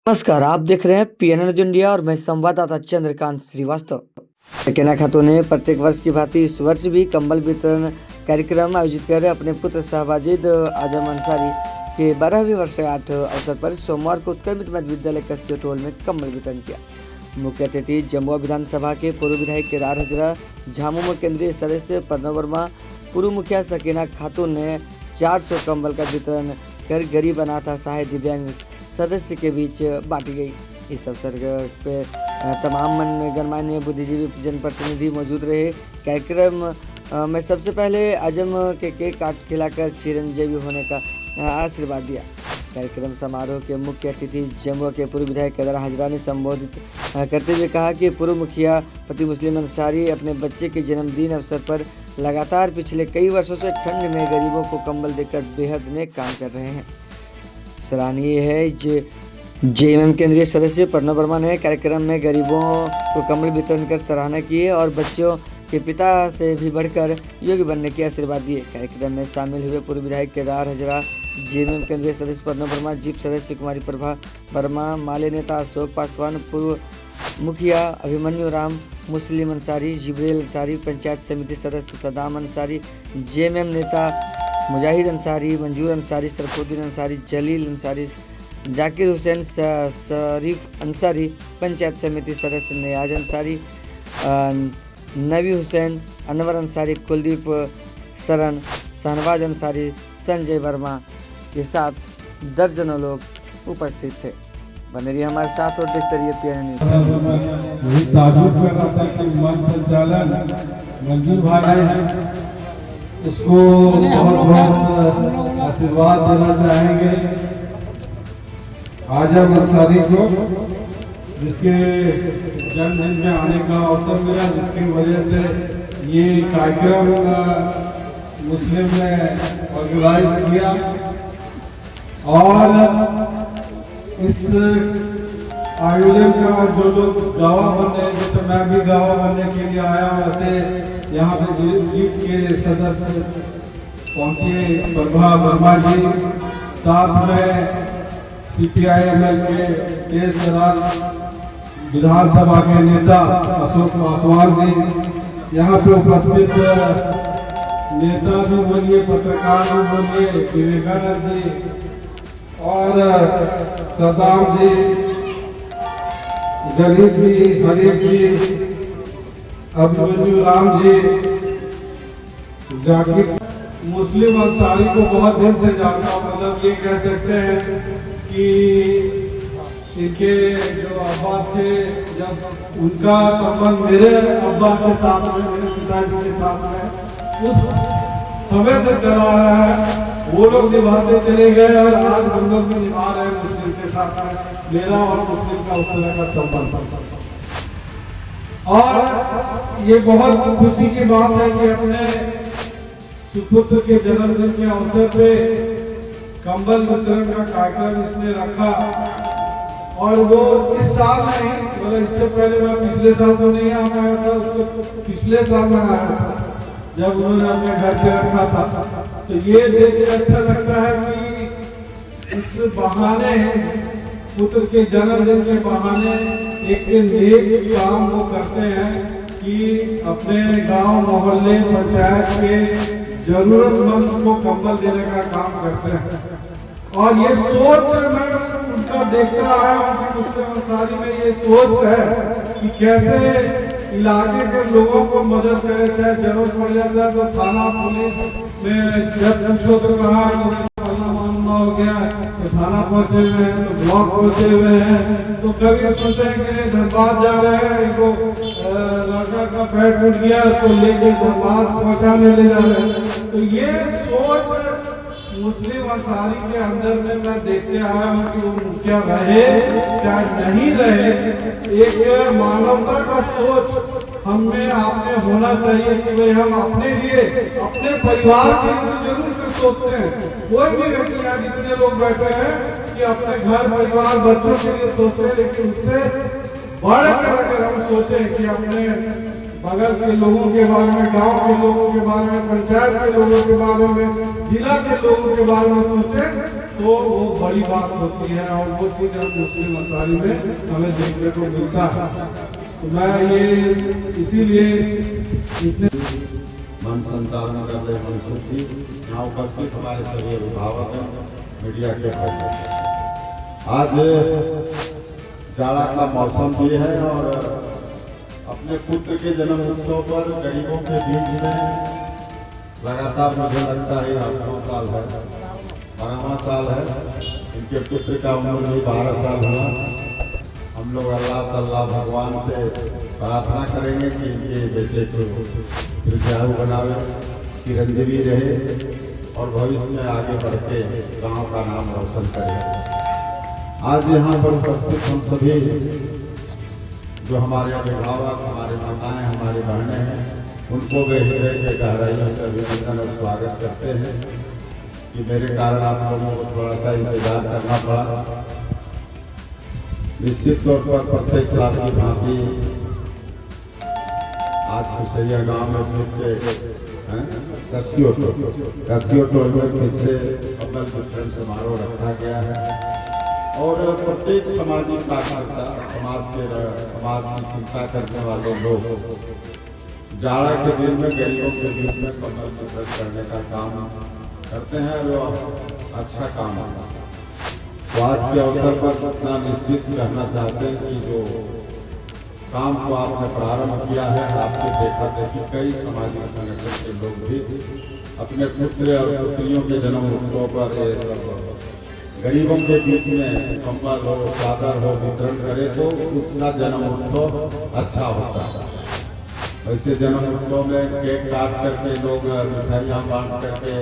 नमस्कार, आप देख रहे हैं पीएनएन न्यूज़ इंडिया और मैं संवाददाता चंद्रकांत श्रीवास्तव। सकीना खातून ने प्रत्येक वर्ष की भांति इस वर्ष भी कंबल वितरण कार्यक्रम आयोजित कर अपने पुत्र शहबाजिद आजम अंसारी के 12वीं वर्षगांठ अवसर पर सोमवार को उत्तर मध्य विद्यालय कस्यट हॉल में कंबल वितरण किया। मुख्य अतिथि जमुआ विधानसभा के पूर्व विधायक केदार हजरा, झामुमो केंद्रीय सदस्य प्रणव वर्मा, पूर्व मुखिया सकीना खातून ने 400 कंबल का वितरण कर गरीब अनाथ असहाय दिव्यांग सदस्य के बीच बांटी गई। इस अवसर पे तमाम गणमान्य बुद्धिजीवी जनप्रतिनिधि मौजूद रहे। कार्यक्रम में सबसे पहले आजम के केक काट खिलाकर चिरंजीवी होने का आशीर्वाद दिया। कार्यक्रम समारोह के मुख्य अतिथि जमुआ के पूर्व विधायक केदार हजरा ने संबोधित करते हुए कहा कि पूर्व मुखिया पति मुस्लिम अंसारी अपने बच्चे के जन्मदिन अवसर पर लगातार पिछले कई वर्षों से ठंड में गरीबों को कंबल देकर बेहद नेक काम कर रहे हैं। सराहनीय है जेएमएम केंद्रीय सदस्य प्रणव वर्मा ने कार्यक्रम में गरीबों को कंबल वितरण कर सराहना की है और बच्चों के पिता से भी बढ़कर योग्य बनने के आशीर्वाद दिए। कार्यक्रम में शामिल हुए पूर्व विधायक केदार हजरा, जेएमएम केंद्रीय सदस्य प्रणव वर्मा, जीप सदस्य कुमारी प्रभा वर्मा, माले नेता अशोक पासवान, पूर्व मुखिया अभिमन्यु राम, मुस्लिम अंसारी, जिब्रेल अंसारी, पंचायत समिति सदस्य सदाम अंसारी, जेएमएम नेता मुजाहिद अंसारी, मंजूर अंसारी, सरफुद्दीन अंसारी, जलील अंसारी, जाकिर हुसैन, शरीफ अंसारी, पंचायत समिति सदस्य नियाज अंसारी, नबी हुसैन, अनवर अंसारी, कुलदीप सरन, शहनवाज अंसारी, संजय वर्मा के साथ दर्जनों लोग उपस्थित थे। बने रहिए हमारे साथ और देखते रहिए पीएनएन न्यूज़। उसको बहुत बहुत आशीर्वाद देना चाहेंगे आजम अंसारी को, जिसके जन्मदिन में आने का अवसर मिला, जिसकी वजह से ये कार्यक्रम मुस्लिम ने ऑर्गेनाइज किया। और इस आयोजन का जो लोग गवाह बनने, जैसे मैं भी गवाह बनने के लिए आया, वैसे यहाँ पे जीप के सदस्य पहुंचे, प्रभा वर्मा जी, साथ में सीपीआईएमएल के तेज विधानसभा के नेता अशोक पासवान जी, यहाँ पे उपस्थित नेता भी बोलिए, पत्रकार भी बोलिए, विवेकानंद जी और सदाम जी, जलील जी, हरीफ जी, अभिमन्यु राम जी, जाकिर। मुस्लिम अंसारी को बहुत दिन से जानता हूँ, मतलब ये कह सकते हैं कि इनके जो अब्बा थे, जब उनका संबंध मेरे अब्बा के साथ में, मेरे पिताजी के साथ में उस समय से चला रहा है। वो लोग निभाते चले गए और आज हम लोग भी निभा रहे हैं मुस्लिम के साथ में। मेरा और मुस्लिम का उस तरह का संबंध, और ये बहुत खुशी की बात है कि अपने सुपुत्र के जन्मदिन के अवसर पे कंबल वितरण का कार्यक्रम इसने रखा। और वो इस साल नहीं, मतलब इससे पहले मैं पिछले साल तो नहीं आ पाया था, उसको पिछले साल में आया था जब उन्होंने अपने घर पे रखा था। तो ये देख के अच्छा लगता है कि इस बहाने, पुत्र के जन्मदिन के बहाने एक नेक काम वो करते हैं कि अपने गांव, मोहल्ले, पंचायत के जरूरतमंद को कंबल देने का काम करते हैं। और ये सोच मैं उनका देखता आया हूँ कि मुस्लिम अंसारी में ये सोच है कि कैसे इलाके के लोगों को मदद करे, चाहे जरूरत पड़ जाता है तो थाना पुलिस में जब पूछो तो कहा हो गया तो थाना पहुंचे हुए हैं, तो ब्लॉक पहुंचे हुए हैं, तो कभी सुनते हैं कि धनबाद जा रहे हैं, इनको लड़का का पैर टूट गया, उसको लेके धनबाद पहुंचाने ले जा रहे हैं। तो ये सोच मुस्लिम अंसारी के अंदर में मैं देखते आया हूँ कि वो मुखिया रहे क्या नहीं रहे, एक मानवता का सोच हमें आपने होना चाहिए कि भाई हम अपने लिए, अपने परिवार के लिए जरूर सोचते हैं। कोई भी व्यक्ति यहाँ जितने लोग बैठे हैं कि अपने घर, परिवार, बच्चों के लिए सोचते हैं, लेकिन उससे बढ़कर अगर हम सोचें कि अपने बगल के लोगों के बारे में, गांव के लोगों के बारे में, पंचायत के लोगों के बारे में, जिला के लोगों के बारे में सोचें, तो वो बड़ी बात होती है और वो चीज हम मुस्लिम अंसारी में हमें देखने को मिलता है। तो मैं ये इसीलिए इतने मन संतान कर रहे मंसूर जी यहाँ उपस्थित हमारे सभी अभिभावक हैं, मीडिया के भाई। आज जाड़ा का मौसम भी है और अपने पुत्र के जन्म उत्सव पर गरीबों के बीच में लगातार मुझे लगता है 8वां साल है, 12वां साल है। इनके पुत्र का उम्र भी 12 साल हुआ। हम लोग अल्लाह ताला भगवान से प्रार्थना करेंगे कि इनके बेटे को दीर्घायु बनावे, चिरंजीवी रहे और भविष्य में आगे बढ़ के गाँव का नाम रोशन करे। आज यहाँ पर उपस्थित हम सभी जो हमारे अभिभावक, हमारे माताएं, हमारी बहनें हैं, उनको वे हृदय के गहराइयों से अभिनंदन और स्वागत करते हैं कि मेरे कारण आप लोगों को थोड़ा सा इंतजार करना पड़ा। निश्चित तौर पर प्रत्येक साल की भांति आज खुशरिया गांव में फिर से कस्सियों टोल में फिर से कम्बल वितरण समारोह रखा गया है और प्रत्येक सामाजिक कार्यकर्ता, समाज की चिंता करने वाले लोग जाड़ा के दिन में गरीबों के बीच में कम्बल वितरण करने का काम करते हैं। वो अच्छा काम है। तो आज के अवसर पर इतना निश्चित कहना चाहते हैं कि जो काम को आपने प्रारंभ किया है, आपने देखा था कि कई सामाजिक संगठन के लोग भी अपने पुत्र और पुत्रियों के जन्म उत्सव पर गरीबों के बीच में कम्बल हो, चादर हो वितरण करे तो उसका जन्म उत्सव अच्छा होता है। वैसे जन्म उत्सव में केक काट करके लोग मिठाइयाँ बांट करके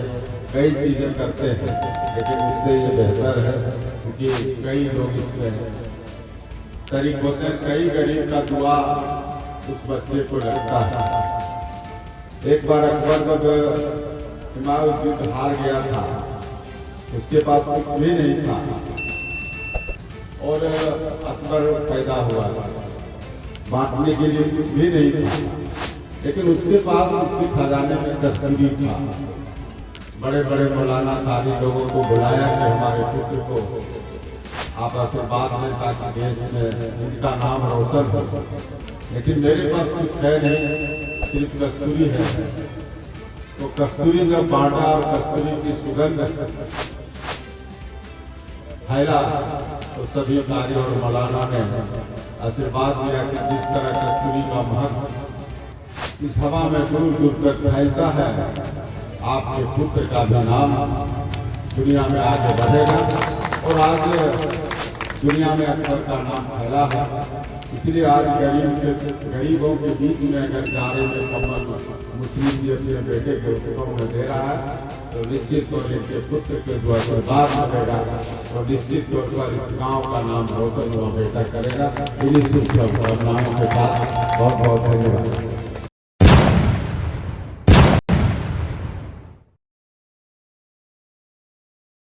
कई चीजें करते हैं, लेकिन उससे ये बेहतर है क्योंकि कई लोग इसमें शरीक होते हैं। कई गरीब का दुआ उस बच्चे को लगता है। एक बार अकबर जब हिमायुद्दीन हार गया था, उसके पास कुछ भी नहीं था और अकबर पैदा हुआ, बांटने के लिए कुछ भी नहीं था, लेकिन उसके पास उसके खजाने में कस्तूरी था। बड़े बड़े मौलाना तारी लोगों को बुलाया कि हमारे पुत्र को आप आशीर्वाद दें ताकि देश में इनका नाम रोशन हो, लेकिन मेरे पास कुछ है नहीं, सिर्फ कस्तूरी है। तो कस्तूरी जब बांटा और कस्तूरी की सुगंध फैला तो सभी कारी और मौलाना ने आशीर्वाद दिया कि जिस तरह कस्तूरी का महत्व इस हवा में दूर दूर तक फैलता है, आपके पुत्र का भी नाम दुनिया में आगे बढ़ेगा। और आज दुनिया में अकबर का नाम फैला है, इसलिए आज गरीबों के बीच में अगर जाड़े में कम्बल मुस्लिम जी अपने बेटे के उत्सव में दे रहा है तो निश्चित तौर पर इनके पुत्र के जो आशीर्वाद मिलेगा और निश्चित तौर पर इस गाँव का नाम रोशन हुआ बेटा करेगा। इन्हीं शुभकामनाओं के साथ बहुत बहुत धन्यवाद।